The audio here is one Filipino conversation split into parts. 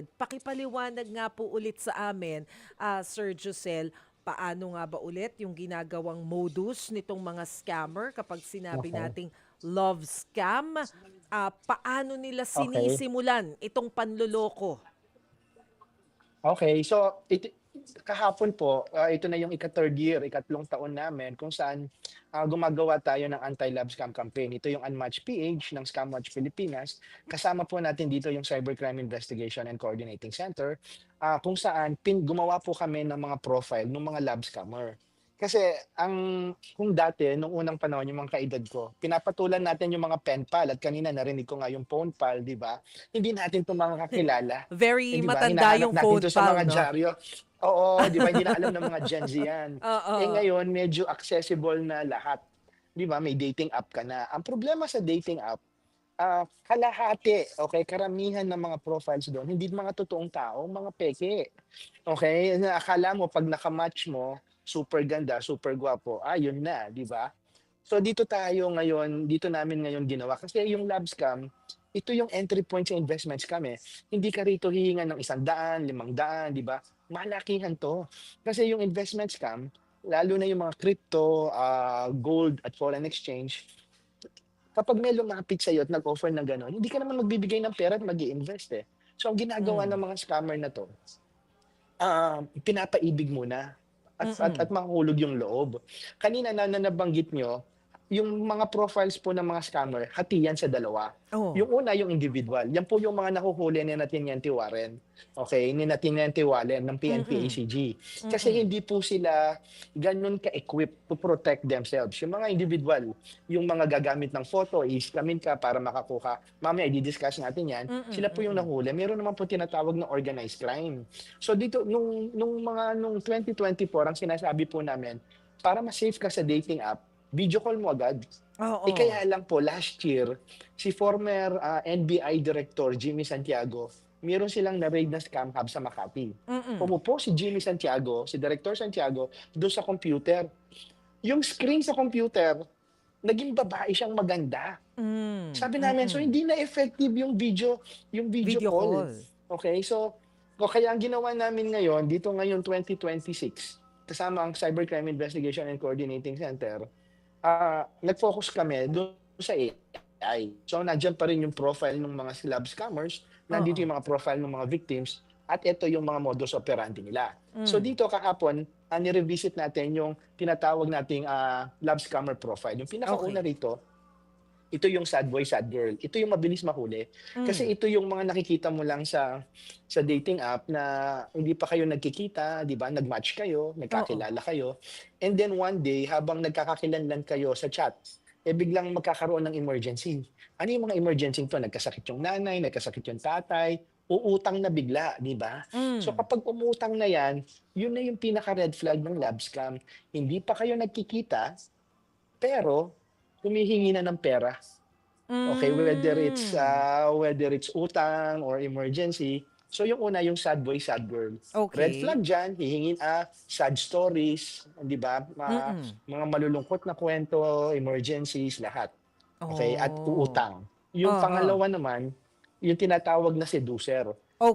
Pakipaliwanag nga po ulit sa amin, Sir Josel, paano nga ba ulit yung ginagawang modus nitong mga scammer kapag sinabi Okay. nating love scam? Paano nila Okay. sinisimulan itong panloloko? Okay. So, kahapon po, ito na yung ika-third year, ikatlong taon namin kung saan, gumagawa tayo ng anti-love scam campaign. Ito yung Unmatched PH ng Scamwatch Pilipinas. Kasama po natin dito yung Cybercrime Investigation and Coordinating Center, kung saan gumawa po kami ng mga profile ng mga love scammer. Kasi ang kung dati nung unang panahon yung mga kaedad ko, pinapatulan natin yung mga pen pal at kanina narinig ko nga yung phone pal, 'di ba? Hindi natin 'to makakakilala. Eh, Very 'di ba, matanda hinahanap yung natin phone 'to sa pal, mga 'no? dyaryo. Oo, 'di ba, hindi na alam ng mga Gen Z 'yan. Eh, Oo. ngayon medyo accessible na lahat, 'di ba, may dating app ka na. Ang problema sa dating app, kalahati, okey, karamihan ng mga profiles do'n hindi mga totoong tao, mga peke, okey? Na akala mo 'pag naka-match mo, super ganda, super gwapo, yun na, 'di ba? So dito namin ngayon ginawa kasi yung love scam, ito yung entry point sa investments kami. Hindi ka rito hihingan ng 100, 500, 'di ba? Malakihan 'to. Kasi yung investment scam, lalo na yung mga crypto, gold at foreign exchange, kapag may lumapit sa'yo at nag-offer ng gano'n, hindi ka naman magbibigay ng pera at mag-i-invest, eh. So ang ginagawa ng Hmm. mga scammer na 'to, pinapaibig muna at Mm. mahuhulog yung loob. Kanina na nabanggit niyo, yung mga profiles po ng mga scammer, hati yan sa dalawa. Oh. Yung una, yung individual. Yan po yung mga nahuhuli ni na Teniente Warren. Okay, ni na Teniente Warren ng Mm. PNP-ACG. Kasi Mm. hindi po sila gano'n ka-equipped to protect themselves. Yung mga individual, yung mga gagamit ng photo, i-scamin ka para makakuha. Mamaya i-discuss natin yan. Mm. Sila po yung Mm. nahuli. Meron naman po tinatawag na organized crime. So dito nung 2024 ang sinasabi po namin, para ma-safe ka sa dating app, video call mo agad. Eh, Oo. kaya lang po last year, si former, NBI Director Jimmy Santiago, meron silang na-raid na scam hub sa Makati. Mm. Pumupo si Jimmy Santiago, si Director Santiago, dun sa computer. Yung screen sa computer, naging babae siyang maganda. Hmm. Sabi namin, so Mm. hindi na effective yung video Video call. call. Okay, so kaya ang ginawa namin ngayon, dito ngayon 2026, kasama ang Cybercrime Investigation and Coordinating Center, nag-focus kami do'n sa AI. So nandiyan pa rin yung profile ng mga love scammers, nandito Oo. yung mga profile ng mga victims, at ito yung mga modus operandi nila. So Hmm. dito kahapon, ni-revisit natin yung tinatawag nating, love scammer profile. Yung pinakauna Okey. rito, ito yung sad boy, sad girl. Ito yung mabilis mahuli. Kasi Hmm. ito yung mga nakikita mo lang sa dating app na hindi pa kayo nagkikita, 'di ba? Nag-match kayo, Oo. nagkakilala kayo. And then one day, habang nagkakakilanlan kayo sa chat, biglang magkakaroon ng emergency. Ano yung mga emergency to? Nagkasakit yung nanay, nagkasakit yung tatay, uutang na bigla, 'di ba? So Hmm. kapag umutang na 'yan, yun na yung pinaka-red flag ng love scam. Hindi pa kayo nagkikita, pero humihingi na ng pera. Okay, Hmm. whether it's utang or emergency. So yung una, yung sad boy, sad girl. Red Okey. flag diyan, hihingin, sad stories, 'di ba? Mm. Mga malulungkot na kwento, emergencies, lahat. Okay, at Oh. uutang. Yung Uh-huh. pangalawa naman, yung tinatawag na seducer.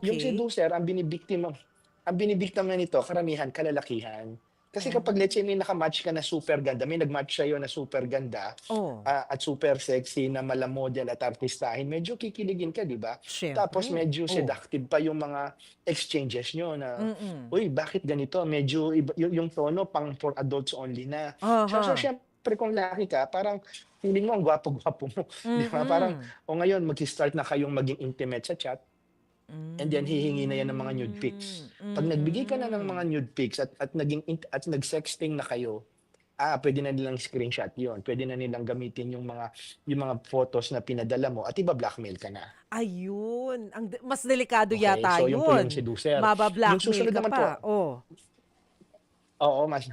Yung Okey. seducer, ang binibiktima nito karamihan kalalakihan. Kasi kapag let's say Oh. may naka-match ka na super ganda, may nag-match sa'yo na super ganda, Oh, at super sexy na mala-model at artistahin, medyo kikiligin ka, 'di ba? Tapos siyempre. medyo Oh. seductive pa yung mga exchanges niyo na, Mm. "Uy, bakit ganito?" Medyo iba yung tono pang for adults only na. So Uh-huh. siyempre kung lalaki ka parang feeling mo ang gwapo-gwapo mo, 'di ba? Parang, Mm. o ngayon magsi-start na kayong maging intimate sa chat, and then hihingi na 'yan ng mga nude pics. Hmm. 'Pag nagbigay ka na ng mga Mm. nude pics at nag-sexting na kayo, puwede na nilang screenshot 'yun, puwede na nilang gamitin yung mga photos na pinadala mo at iba-blackmail ka na, Ayun, mas delikado okey? yata So 'yun po yung yun. seducer. Yung Maba-blackmail susunod ka naman po, pa, oh. oo, mas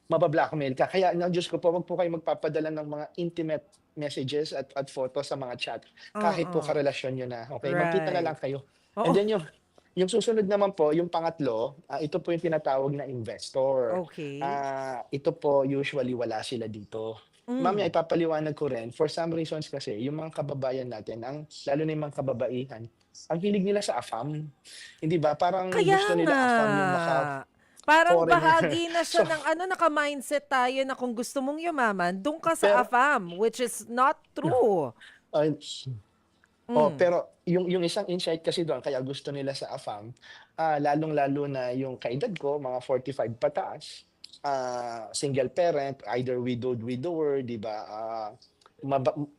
maba-blackmail ka, kaya na Diyos ko po, wag po kayong magpapadala ng mga intimate messages at photos sa mga chat, kahit po Oo. karelasyon niyo na, okey? Magkita na Right. lang kayo. And Oo. then yung susunod naman po, yung pangatlo, ito po yung tinatawag na investor. Okey. Ito po usually wala sila dito. Mamaya Hmm. ipapaliwanag ko rin, for some reasons kasi yung mga kababayan natin, lalo na yung mga kababaihan, Ang hilig nila sa AFAM, hindi ba? Parang Kaya gusto nila nga. AFAM, yung Parang maka-foreigner. bahagi na siya So, ng ano, naka-mindset tayo na kung gusto mong yumaman, dun ka sa pero AFAM, which is not true. ay, Hmm. pero yung isang insight kasi doon kaya gusto nila sa AFAM, lalong-lalo na yung kaedad ko, mga 45 pataas, single parent, either widowed, widower, 'di ba?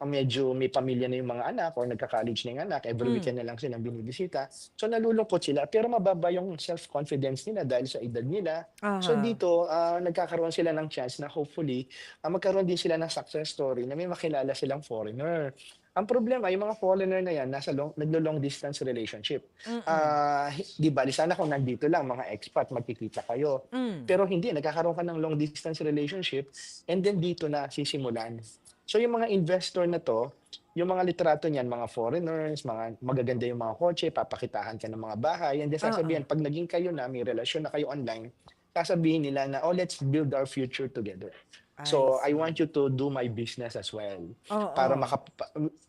Medyo may pamilya na yung mga anak or nagka-college na yung anak, every Hmm. weekend na lang silang binibisita. So nalulungkot sila pero mababa yung self-confidence nila dahil sa edad nila. So Aha. dito, nagkakaroon sila ng chance na hopefully, magkaroon din sila ng success story na may makilala silang foreigner. Ang problema yung mga foreigner na yan nasa naglo-long distance relationship. Mm. 'Di bale sana kung nandito lang mga expat magkikita kayo. Hmm. Pero hindi, nagkakaroon ka ng long distance relationship and then dito na sisimulan. So yung mga investor na 'to, yung mga litrato niyan, mga foreigners, mga magaganda yung mga kotse, papakitahan ka ng mga bahay, and then Oo. sasabihin 'pag naging kayo na, may relasyon na kayo online, sasabihin nila na, "Oh, let's build our future together. I So I want see. you to do my business as well." Para Oo.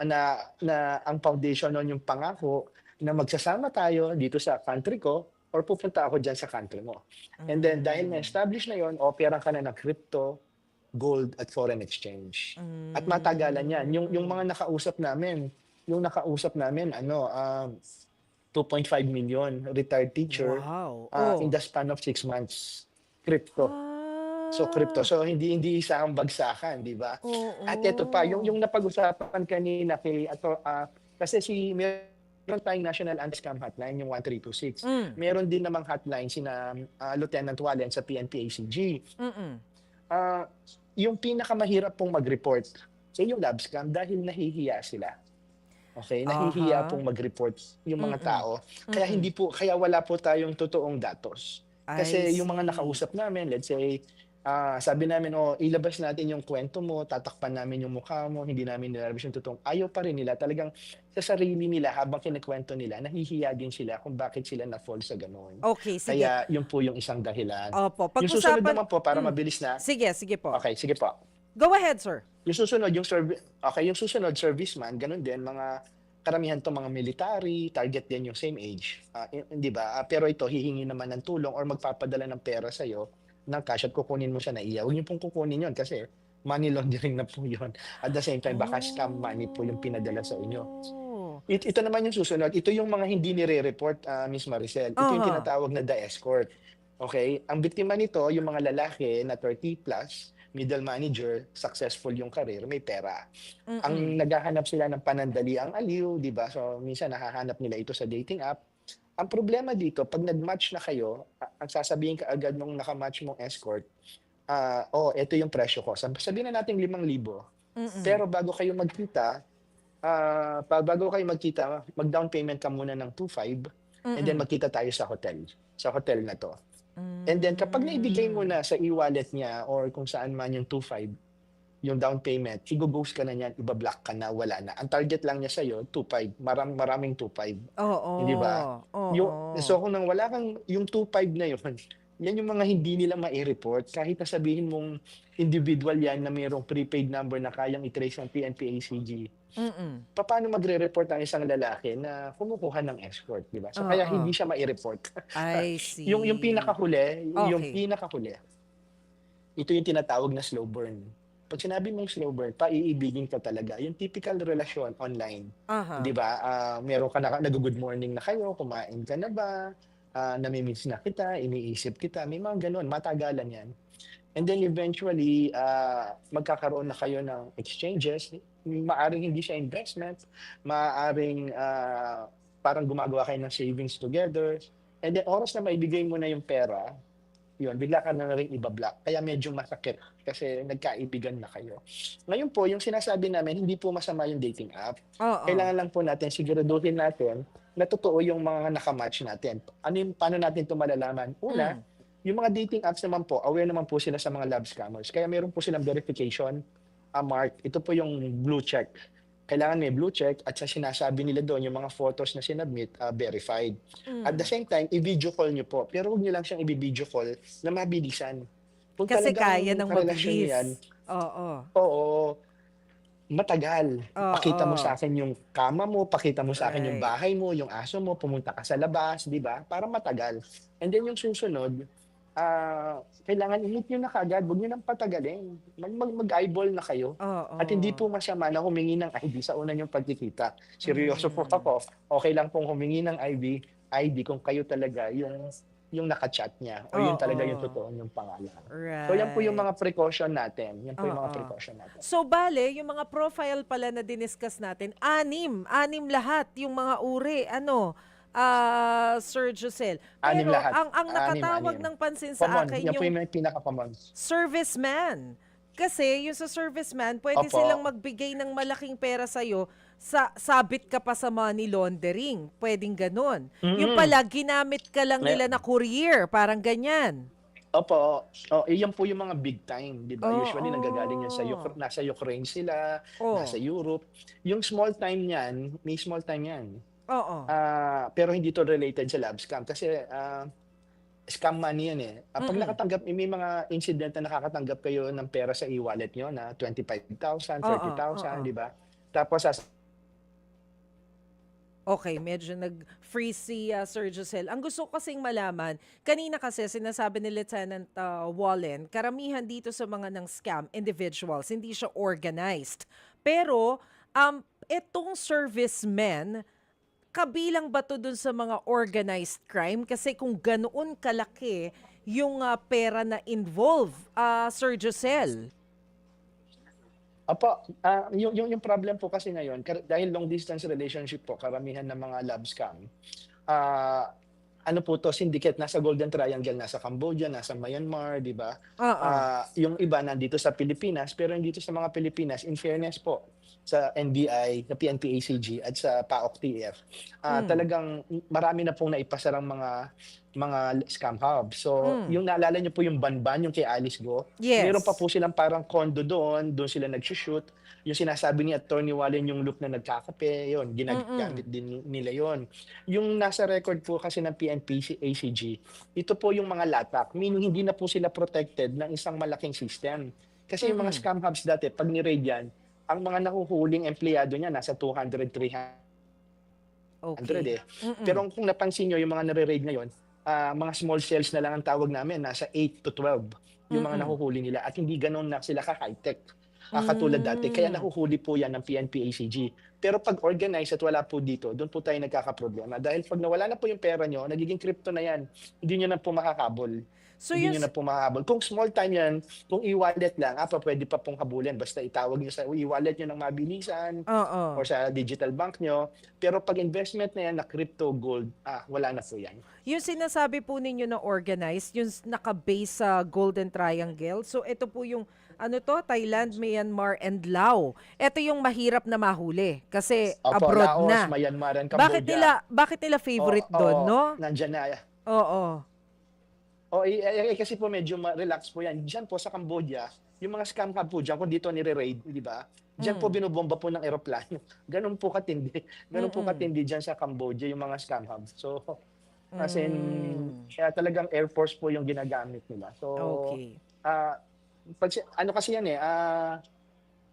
na ang foundation nun yung pangako na magsasama tayo dito sa country ko or pupunta ako diyan sa country mo. And then dahil Hmm. na-establish na yun, operan ka na ng crypto, gold at foreign exchange. At matagalan 'yan. Yung Hmm. mga nakausap namin ano, 2.5 million retired teacher, Wow. in Oh. the span of 6 months, crypto. So, crypto. Ah. So, hindi isang bagsakan, 'di ba? At ito pa, yung Oo. napag-usapan kanina kasi meron tayong National Anti-Scam Hotline, yung 1326. Hmm. Meron din namang hotline sina, Lieutenant Wallen sa PNP-ACG. Mm. Ah, yung pinakamahirap pong mag-report, yung lab scam dahil nahihiya sila. Okay, nahihiya Aha. pong mag-report yung mga Mm. tao. Mm. Kaya wala po tayong totoong datos. I Kasi yung mga see. nakausap namin, let's say, sabi namin, "Oh, ilabas natin yung kwento mo, tatakpan namin yung mukha mo, hindi namin nilalabas yung totoong." Ayaw pa rin nila. Talagang sa sarili nila habang kinukuwento nila, nahihiya din sila kung bakit sila na-fall sa gano'n. Okay, sige. Kaya yun po yung isang dahilan. Opo, Yung susunod pag-usapan naman po para hmm. mabilis na, Sige, sige po. okay, sige po. Go ahead, sir. Yung susunod yung susunod serviceman, gano'n din mga karamihan 'tong mga military, target din yung same age, 'di ba? Pero ito hihingi naman ng tulong or magpapadala ng pera sa'yo ng cash at kukunin mo siya na iya. Huwag niyo pong kukunin 'yon kasi money laundering na po 'yon. At the same time baka scam money po yung pinadala sa inyo. Oh. Ito naman yung susunod, ito yung mga hindi nire-report, Miss Maricel. Ito yung Aha. tinatawag na the escort, okey? Ang biktima nito yung mga lalaki na 30 plus, middle manager, successful yung career, may pera. Mm. Ang naghahanap sila ng panandaliang aliw, 'di ba? So, minsan nahahanap nila ito sa dating app. Ang problema dito 'pag nag-match na kayo, ang sasabihin kaagad nung naka-match mong escort, "Oh, eto yung presyo ko." Sabihin na nating 5,000, Mm. pero bago kayo magkita, mag-down payment ka muna ng 2,500 and then Mm. magkita tayo sa hotel na 'to. And then kapag naibigay mo Hmm. na sa e-wallet niya or kung saan man yung 2,500, yung down payment, igo-ghost ka na niyan, iba-block ka na, wala na. Ang target lang niya sa'yo 2,500, maraming 2,500, hindi ba? Oo. So Oo. kung nang wala kang yung 2,500 na yun, yan yung mga hindi nila mai-report kahit na sabihin mong individual yan na mayroong prepaid number na kayang i-trace ng PNP-ACG. Mm. Papaano magre-report ang isang lalaki na kumukuha ng escort, 'di ba? So kaya Oo. hindi siya mai-report. I Yung see. pinakahuli, Okay. ito yung tinatawag na slow burn. 'Pag sinabi mong slow burn, paiibigin ka talaga, yung typical relasyon online, 'di Aha. ba? Meron ka na naggo-good morning na kayo, kumain ka na ba, nami-miss na kita, iniisip kita, may mga gano'n, matagalan 'yan. And then eventually, magkakaroon na kayo ng exchanges, maaaring hindi siya investment, maaaring, parang gumagawa kayo ng savings together, and then oras na maibigay mo na yung pera, yun, bigla ka na ring iba-block. Kaya medyo masakit kasi nagkaibigan na kayo. Ngayon po, yung sinasabi namin, hindi po masama yung dating app. Oo. Kailangan lang po natin siguraduhin natin na totoo yung mga naka-match natin. Paano natin 'to malalaman? Una, Hmm. yung mga dating apps naman po, aware naman po sila sa mga love scammers. Kaya meron po silang verification, mark. Ito po yung blue check. Kailangan may blue check at sa sinasabi nila doon, yung mga photos na sinubmit, verified. At the Hmm. same time, i-video call niyo po. Pero huwag niyo lang siyang i-video call na mabilisan. Kung Kasi kaya talagang ng karelasyon niyo yan, mabilis. Oo. oo, Matagal. Pakita mo Oo. sa'kin yung kama mo, pakita mo sa'kin yung Right. bahay mo, yung aso mo, pumunta ka sa labas, 'di ba? Para matagal. And then yung susunod, kailangan i-meet niyo na kaagad, huwag niyo ng patagalin. Mag-eyeball na kayo. At hindi Oo. po masama na humingi ng ID sa una niyong pagkikita. Seryoso po Hmm. ako, okey lang pong humingi ng ID kung kayo talaga yung naka-chat niya o yun talaga yung Oo. totoo niyong pangalan. So yan po yung Right. mga precaution natin, yan po yung mga Oo. precaution natin. So bale, yung mga profile pala na diniscuss natin, 6 lahat yung mga uri. Ano, Sir Josel. 6 Pero lahat, ang 6, nakatawag 6. ng pansin sa Common, akin yan po yung yung mga pinaka-common. serviceman. Kasi yung sa serviceman, pwede Opo, silang magbigay ng malaking pera sa'yo, sabit ka pa sa money laundering. Pwedeng ganun. Yung mm. pala, ginamit ka lang Me nila na courier. Parang ganyan. opo, iyan po yung mga big time, 'di ba? Usually nanggagaling yan sa Oo. nasa Ukraine sila, nasa Oh. Europe. Yung small time niyan, may small time yan. Oo. Pero hindi 'to related sa love scam kasi, scam money yan, eh. 'Pag Mm. nakatanggap may mga incident na nakakatanggap kayo ng pera sa e-wallet niyo na 25,000, Oo, 30,000, oo. 'di ba? Tapos Okay, medyo nag-freeze si, Sir Josel. Ang gusto ko kasing malaman, kanina kasi sinasabi ni Lieutenant, Wallen, karamihan dito sa mga ng scam, individuals, hindi siya organized. Pero, itong servicemen, kabilang ba 'to dun sa mga organized crime? Kasi kung ganoon kalaki yung, pera na involve, Sir Josel. opo, yung problem po kasi ngayon dahil long distance relationship po karamihan ng mga love scam, ah, ano po 'to syndicate nasa Golden Triangle, nasa Cambodia, nasa Myanmar, 'di ba? Oo. Yung iba nandito sa Pilipinas, pero yung dito sa mga Pilipinas in fairness po sa NBI, sa PNP-ACG at sa PAOK-TF, Hmm. talagang marami na pong naipasarang mga scam hub. So, Hmm. yung naalala niyo po yung Banban, yung kay Alice Go, meron pa Yes. po silang parang condo doon sila nagsu-shoot. Yung sinasabi ni Attorney Wallen yung loop na nagkakape, yun Mm. ginagamit din nila yon. Yung nasa record po kasi ng PNP-ACG, ito po yung mga latak, meaning hindi na po sila protected ng isang malaking system. Kasi yung mga Mm. scam hubs dati 'pag ni-raid yan, ang mga nahuhuling empleyado niya nasa 200, 300 Okay. eh. Mm. Pero kung napansin niyo yung mga nare-raid ngayon, mga small cells na lang ang tawag namin, nasa 8 to 12 yung mga Mm. nahuhuli nila at hindi gano'n na sila ka-high-tech, katulad dati. Kaya Hmm. nahuhuli po yan ng PNP-ACG. Pero 'pag organized at wala po dito, do'n po tayo nagkakaproblema. Dahil 'pag nawala na po yung pera niyo, nagiging crypto na yan. Hindi niyo na po makakahabol. So Hindi yun niyo na po makakahabol. Kung small time yan, kung e-wallet lang, puwede pa pong habulin basta itawag niyo sa e-wallet niyo ng mabilisan or oo. sa digital bank niyo. Pero 'pag investment na yan na crypto, gold, wala na po yan. Yung sinasabi po ninyo na organized, yung naka-base sa Golden Triangle. So ito po yung ano 'to, Thailand, Myanmar, and Laos. Ito yung mahirap na mahuli kasi Opo, abroad Laos, na. Myanmar, and Bakit Cambodia. nila favorite Oo, dun, no? nandiyan na. Oo. Kasi po medyo relax po yan. Diyan po sa Cambodia, yung mga scam hub po diyan kung dito nire-raid, 'di ba? Diyan po Hmm. binobomba po ng eroplano. Gano'n po katindi. Gano'n po Mm. katindi diyan sa Cambodia yung mga scam hub. So, as in, Hmm. kaya talagang Air Force po yung ginagamit nila. So, Okay. ah, ano kasi yan,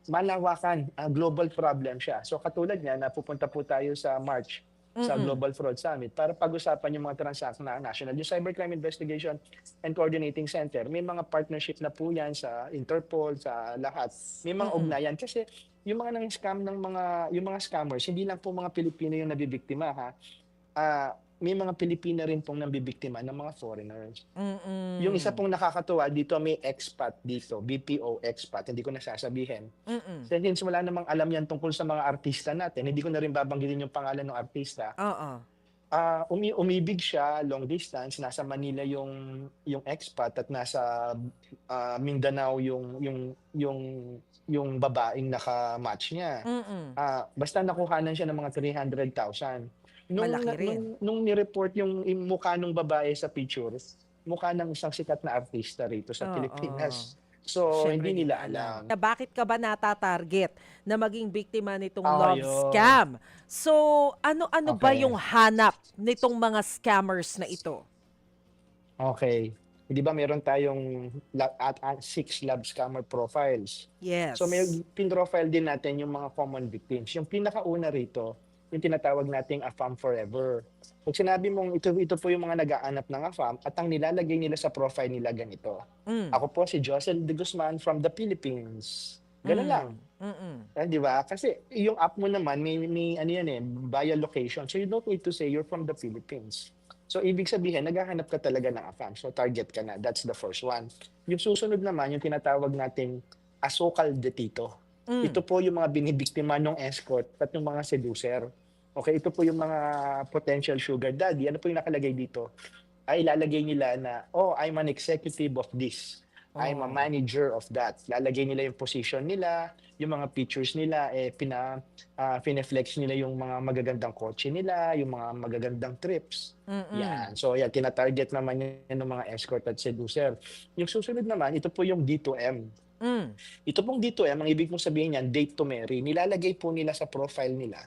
malawakan, global problem siya. So katulad niyan, napupunta po tayo sa March sa Mm. Global Fraud Summit para pag-usapan yung mga transaction na national. Yung Cybercrime Investigation and Coordinating Center, may mga partnership na po yan sa Interpol, sa lahat. May mga Mm. ugnayan kasi yung mga nang-scam yung mga scammers, hindi lang po mga Pilipino yung nabibiktima, ha. May mga Pilipino rin pong nabibiktima ng mga foreigners. Yung isa Mm. pong nakakatuwa dito, may expat dito, BPO expat, hindi ko na sasabihin. Mm. Since wala namang alam yan tungkol sa mga artista natin, hindi ko na rin babanggitin yung pangalan ng artista. Oo. Umibig siya long distance, nasa Manila yung expat at nasa Mindanao yung babaeng naka-match niya. Mm. Basta nakuhanan siya ng mga 300,000. Malaki rin. Nung ni-report yung mukha nung babae sa pictures, mukha ng isang sikat na artista rito sa Oo. Pilipinas. So, Siyempre hindi hindi nila niya alam. alam. Na bakit ka ba nata-target na maging biktima nitong love Ayun. scam? So, ano-ano ba yung Okey, hanap nitong mga scammers na ito? okey. Di ba meron tayong at 6 love scammer profiles. So may Yes. pin-profile din natin yung mga common victims. Yung pinakauna rito, yung tinatawag nating AFAM Forever. Pag sinabi mong ito po yung mga nag-aanap ng AFAM at ang nilalagay nila sa profile nila ganito. Hmm, Ako po si Josel de Guzman from the Philippines. Ganun lang. mm. Di ba? Kasi yung app mo naman, may ano yan eh, via location. So you don't need to say you're from the Philippines. So ibig sabihin, naghahanap ka talaga ng AFAM. So target ka na. That's the first one. Yung susunod naman, yung tinatawag nating asokal de tito. Hmm, Ito po yung mga binibiktima ng escort at yung mga seducer. Okay, ito po yung mga potential sugar daddy. Ano po yung nakalagay dito? Ay ilalagay nila na, oh, I'm an executive of this. I'm a oh, manager of that. Lalagay nila yung position nila, yung mga pictures nila, pineflex nila yung mga magagandang kotse nila, yung mga magagandang trips. mm. Yan. So, yan, tinatarget naman yan ng mga escort at seducer. Yung susunod naman, ito po yung D2M. Hmm, Ito pong D2M, ang ibig mong sabihin niyan, date to marry. Nilalagay po nila sa profile nila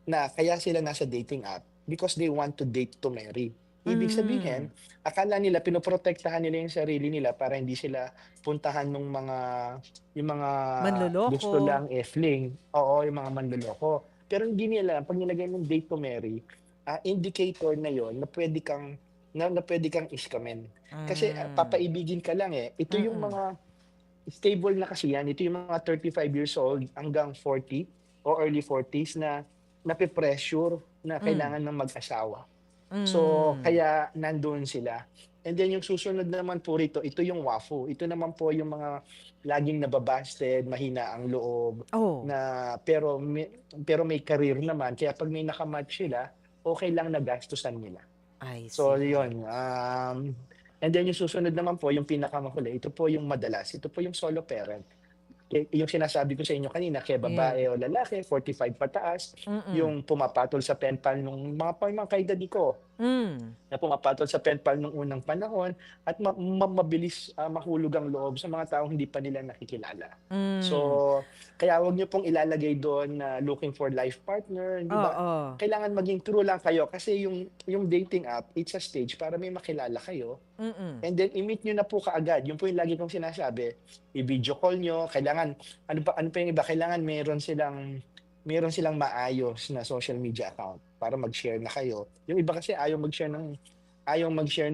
na kaya sila nasa dating app because they want to date to marry. Ibig sabihin, hmm. akala nila pinoprotektahan nila yung sarili nila para hindi sila puntahan ng yung mga gusto Manloloko. lang fling. Oo, yung mga manloloko. Pero hindi nila, pag nilagay ng date to marry, indicator na yon na pwede kang iskamin. Kasi Hmm, papaibigin ka lang eh. Ito yung mm. mga stable na kasi yan. Ito yung mga 35 years old hanggang 40 o early 40s na nape-pressure na Hmm, kailangan ng mag-asawa. So, hmm. kaya nandoon sila. And then yung susunod naman po rito, ito yung WAFU. Ito naman po yung mga laging nababasted, mahina ang loob, Oh, na pero may career naman. Kaya pag may nakamatch sila, okay lang na gastusan nila. I So see. yun, and then yung susunod naman po, yung pinakamahuli, ito po yung madalas, ito po yung solo parent. Yung sinasabi ko sa inyo kanina, kaya Yeah. babae o lalaki, 45 pataas, Mm. yung pumapatol sa pen pal nung mga kaedad ko, Hmm, na pumapatol sa pen pal nung unang panahon at mabilis mahulog ang loob sa mga taong hindi pa nila nakikilala. hmm. So, kaya wag niyo pong ilalagay doon na looking for life partner, 'di ba? Oo. Kailangan maging true lang kayo kasi yung dating app, it's a stage para may makilala kayo Mm. and then i-meet niyo na po kaagad. Yun po yung lagi kong sinasabi, i-video call niyo, kailangan ano pa yung iba, kailangan meron silang maayos na social media account para mag-share na kayo. Yung iba kasi ayaw mag-share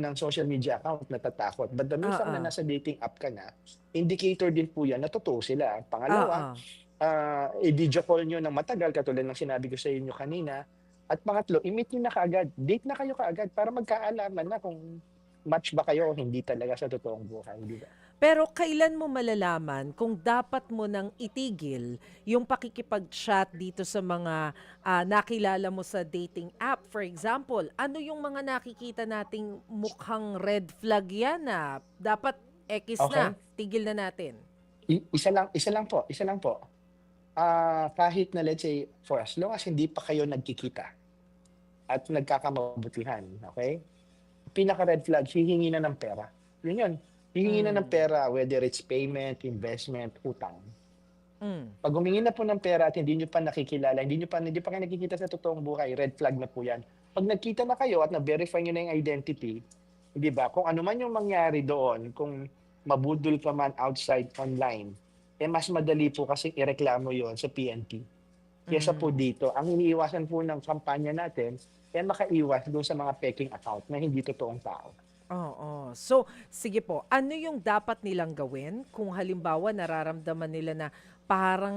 ng social media account, natatakot. But the mere fact na Oo. nasa dating app ka na, indicator din po yan na totoo sila. Pangalawa, Oo. i-video call niyo ng matagal katulad ng sinabi ko sa inyo kanina. At pangatlo, i-meet niyo na kaagad. Date na kayo kaagad para magkaalaman na kung match ba kayo o hindi talaga sa totoong buhay, di ba? Pero kailan mo malalaman kung dapat mo nang itigil yung pakikipag-chat dito sa mga, nakilala mo sa dating app? For example, ano yung mga nakikita nating mukhang red flag yan na dapat ekis na, Okay? tigil na natin? Isa lang po. Kahit na let's say for as long as hindi pa kayo nagkikita at nagkakamabutihan, okay? Pinaka-red flag, hihingi na ng pera. Yun yun. Hihingi na ng Hmm, pera, whether it's payment, investment, utang. hmm, Pag humingi na po ng pera at hindi niyo pa nakikilala, hindi pa kayo nakikita sa totoong buhay, red flag na po yan. Pag nagkita na kayo at na-verify niyo na yung identity, di ba, kung ano man yung mangyari doon, kung mabudol ka man outside online, mas madali po kasi ireklamo yon sa PNP. Kesa po hmm. dito, ang iniiwasan po ng kampanya natin, makaiwas doon sa mga peking account na hindi totoong tao. Oo. So, sige po, ano yung dapat nilang gawin kung halimbawa nararamdaman nila na parang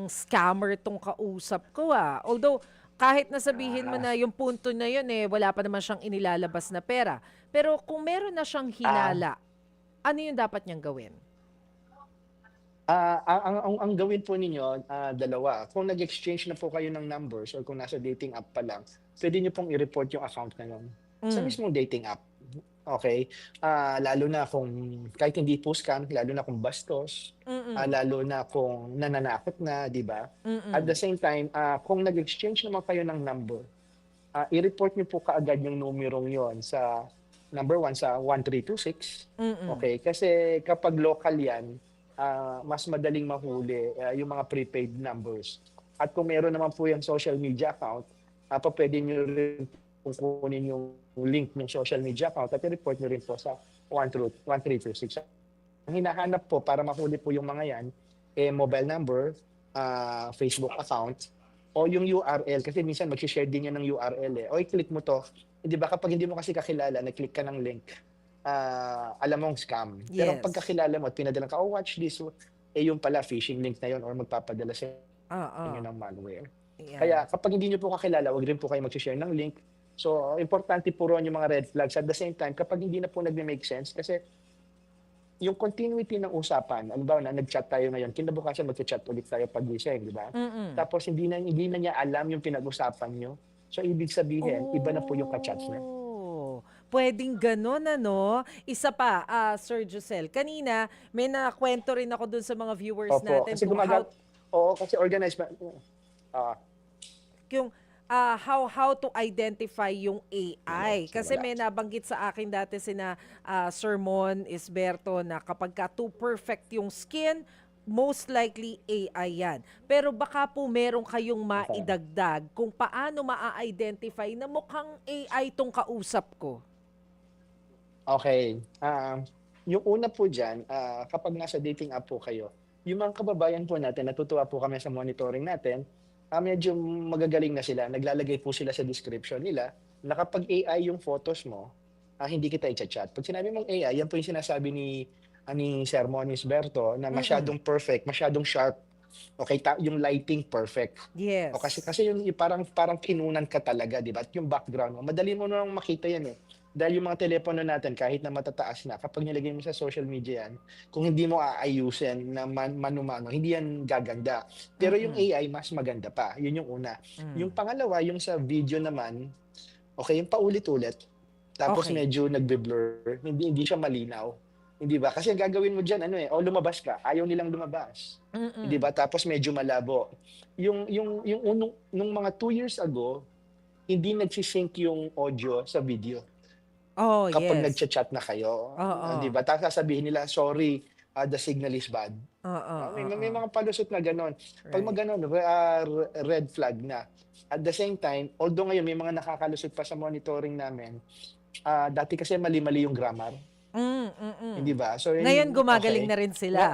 scammer 'tong kausap ko, Although, kahit na sabihin mo Ah, na yung punto na yun, wala pa naman siyang inilalabas na pera. Pero kung meron na siyang ah, hinala, ano yung dapat niyang gawin? ang gawin po ninyo, dalawa. Kung nag-exchange na po kayo ng numbers or kung nasa dating app pa lang, puwede niyo pong i-report yung account na yun sa Hmm, mismong dating app. Okay. Lalo na kung kahit hindi po scam, lalo na kung bastos, mm, lalo na kung nananakot na, 'di ba? At the mm, same time, kung nag-exchange naman kayo ng number, i-report niyo po kaagad yung numerong yon sa number one sa 1326. mm, Okay? Kasi kapag local yan, mas madaling mahuli yung mga prepaid numbers. At kung meron naman po yung social media account, pwede niyo rin kukunin yung link ng social media account at i-report nyo rin po sa 1326. Ang hinahanap po para mahuli po yung mga yan, mobile number, Facebook account, o yung URL. Kasi minsan mag-share din yan ng URL eh. O i-click mo to. Di ba kapag hindi mo kasi kakilala, nag-click ka ng link, alam mong scam. Pero ang Yes. pagkakilala mo at pinadala ka, oh watch this, yung pala phishing link na yun or magpapadala sa Oo. inyo ng malware. Yan. Kaya kapag hindi nyo po kakilala, wag rin po kayo mag-share ng link. So, importante po ron yung mga red flags. At the same time, kapag hindi na po nag-make sense, kasi yung continuity ng usapan, ano ba, na nag-chat tayo ngayon, kinabukasan mag-chat ulit tayo pag-gising, di ba? Mm. Tapos hindi na niya alam yung pinag-usapan nyo. So, ibig sabihin, iba na po yung ka-chat niya. Oh, puwedeng gano'n ano? Isa pa, Sir Josel, kanina may nakuwento rin ako dun sa mga viewers Opo, natin kasi kung how oo, kasi organized ba, ah, yung, how to identify yung AI. Kasi wala. may nabanggit sa akin dati sina, Sir Mon Isberto na kapagka too perfect yung skin, most likely AI yan. Pero baka po meron kayong Okay. maidagdag kung paano maa-identify na mukhang AI 'tong kausap ko. Okay. Yung una po diyan, kapag nasa dating app po kayo, yung mga kababayan po natin, natutuwa po kami sa monitoring natin, medyo magagaling na sila. Naglalagay po sila sa description nila na kapag AI yung photos mo, hindi kita i-cha-chat. Pag sinabi mong AI, yan po yung sinasabi ni Sir Moniz Berto na Mm. masyadong perfect, masyadong sharp. Okay, yung lighting perfect. O kasi Yes. kasi yung parang kinunan ka talaga, 'di ba? At yung background mo, madali mo nang makita 'yan eh. Dahil yung mga telepono natin kahit na matataas na, kapag nilagay mo sa social media 'yan, kung hindi mo aayusin na mano-mano, hindi 'yan gaganda. Pero yung Mm. AI mas maganda pa, 'yun yung una. Yung Hmm. pangalawa, yung sa video naman, okay, yung paulit-ulit, tapos Okey. medyo nagbe-blur, hindi siya malinaw, hindi ba? Kasi ang gagawin mo diyan ano eh, o lumabas ka, ayaw nilang lumabas, hindi Mm. ba? Tapos medyo malabo. Yung nung mga 2 years ago, hindi nagsi-sync yung audio sa video Oh, kapag yes. nagcha-chat na kayo, 'di Oo. ba? Tapos sasabihin nila, "Sorry, the signal is bad." Oo, May oo. mga palusot na gano'n. 'Pag Right. gano'n, red flag na. At the same time, although ngayon may mga nakakalusot pa sa monitoring namin, dati kasi mali-mali yung grammar, hindi Mm. ba? So Ngayon yun gumagaling okey. na rin Nga sila.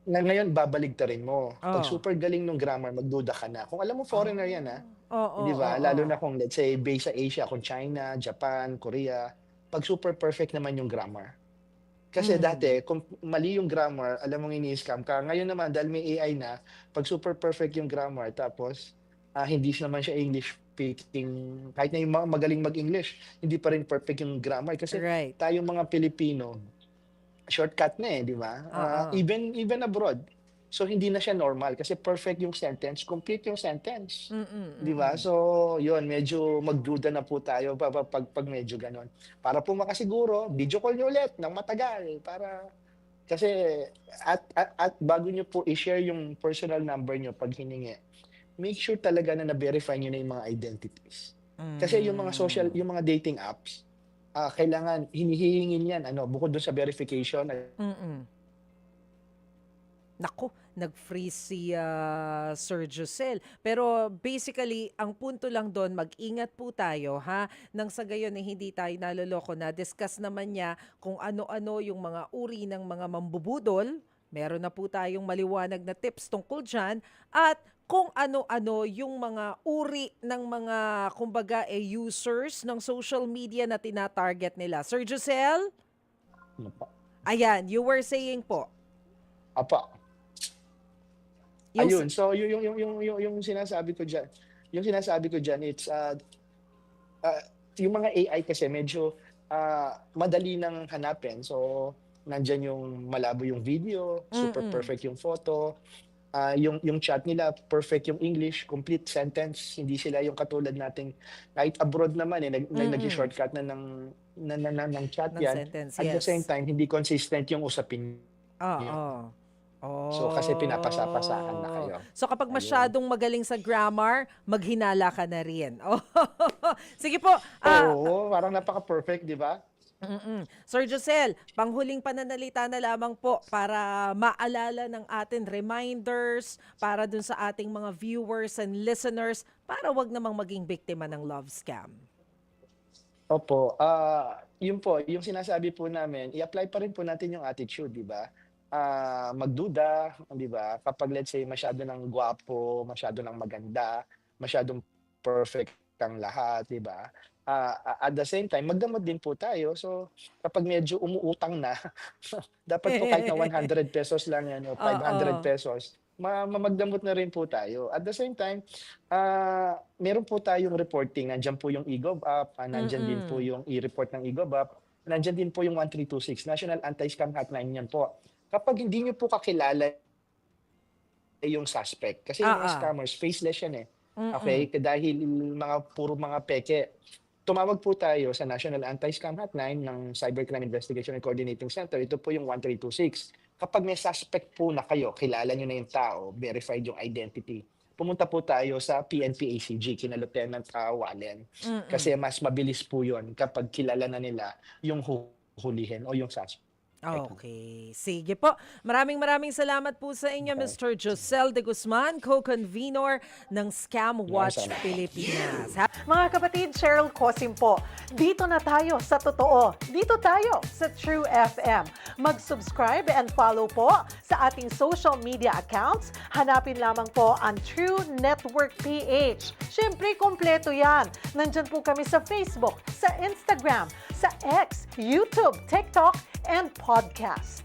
ngayon babaligtarin mo. 'Pag Oh. super galing nung grammar, magduda ka na. Kung alam mo foreigner 'yan, Oo, hindi ba? oo. Lalo na kung let's say based sa Asia, kung China, Japan, Korea, 'pag super perfect naman yung grammar. Kasi Hmm. dati kung mali yung grammar, alam mong ini-scam ka. Ngayon naman dahil may AI na, 'pag super perfect yung grammar tapos, hindi naman siya English speaking, kahit na yung mga magaling mag-English, hindi pa rin perfect yung grammar kasi Right. tayong mga Pilipino, shortcut na, di ba? Oo. Even abroad. So hindi na siya normal kasi perfect yung sentence, complete yung sentence. Di ba? Mm. So, yun, medyo magduda na po tayo pag medyo gano'n. Para po makasiguro, video call niyo ulit ng matagal para kasi at bago niyo po i-share yung personal number niyo 'pag hiningi, make sure talaga na na-verify niyo na yung mga identities. Kasi Hmm. yung mga dating apps, kailangan hinihingi niyan ano, bukod dun sa verification ay Mm. Naku, nag-freeze si, Sir Josel. Pero basically, ang punto lang do'n, mag-ingat po tayo ha, nang sa gayon ay hindi tayo naloloko. Na-discuss naman niya kung ano-ano yung mga uri ng mga mambubudol. Meron na po tayong maliwanag na tips tungkol diyan at kung ano-ano yung mga uri ng mga kumbaga, users ng social media na tina-target nila. Sir Josel, ano pa, ayan, you were saying po, apa, yung ayun. So yung sinasabi ko diyan, it's, Ah, yung mga AI kasi medyo, madali ng hanapin. So, nandiyan yung malabo yung video, super mm. perfect yung photo, yung chat nila perfect yung English, complete sentence. Hindi sila yung katulad nating kahit abroad naman, Mm, nagshi-shortcut na ng chat ng 'yan. sentence, At the same yes. time, hindi consistent yung usapin niyo. Oo. So, kasi pinapasa-pasahan na Oh. kayo, So kapag ayun. masyadong magaling sa grammar, maghinala ka na rin. Oh. Sige po, Oo, parang napaka-perfect, 'di ba? Sir Josel, panghuling pananalita na lamang po para maalala ng atin reminders para dun sa ating mga viewers and listeners para wag namang maging biktima ng love scam. Opo, yun po, yung sinasabi po namin, i-apply pa rin po natin yung attitude, 'di ba? Magduda, 'di ba? Kapag let's say masyado ng gwapo, masyado ng maganda, masyadong perfect ang lahat, 'di ba? At the same time, magdamot din po tayo. So, kapag medyo umuutang na, dapat po kahit na ₱100 lang 'yan o Oo. ₱500, magdamot na rin po tayo. At the same time, meron po tayong reporting, nandiyan po yung e-GovUp, nandiyan din po Mm. yung i-report ng e-GovUp, nandiyan din po yung 1326, National Anti-Scam Hotline, 'yan po. Kapag hindi niyo po kakilala yung suspect, kasi yung mga Oo. scammers faceless yan, eh, Mm. okey? Dahil puro mga peke. Tumawag po tayo sa National Anti-Scam Hotline ng Cybercrime Investigation and Coordinating Center, ito po yung 1326. Kapag may suspect po na kayo, kilala niyo na yung tao, verified yung identity, pumunta po tayo sa PNP-ACG, kina Lieutenant, Wallen. Mm. Kasi mas mabilis po yun kapag kilala na nila yung huhulihin o yung suspect. Okay, sige po. Maraming salamat po sa inyo, Okay. Mr. Josel de Guzman, co-convenor ng Scam Maraming Watch salamat. Pilipinas. Mga kapatid, Cheryl Cosim po. Dito na tayo sa totoo. Dito tayo sa True FM. Mag-subscribe and follow po sa ating social media accounts. Hanapin lamang po ang True Network PH. Siyempre, kompleto yan. Nandyan po kami sa Facebook, sa Instagram, sa X, YouTube, TikTok, and podcast.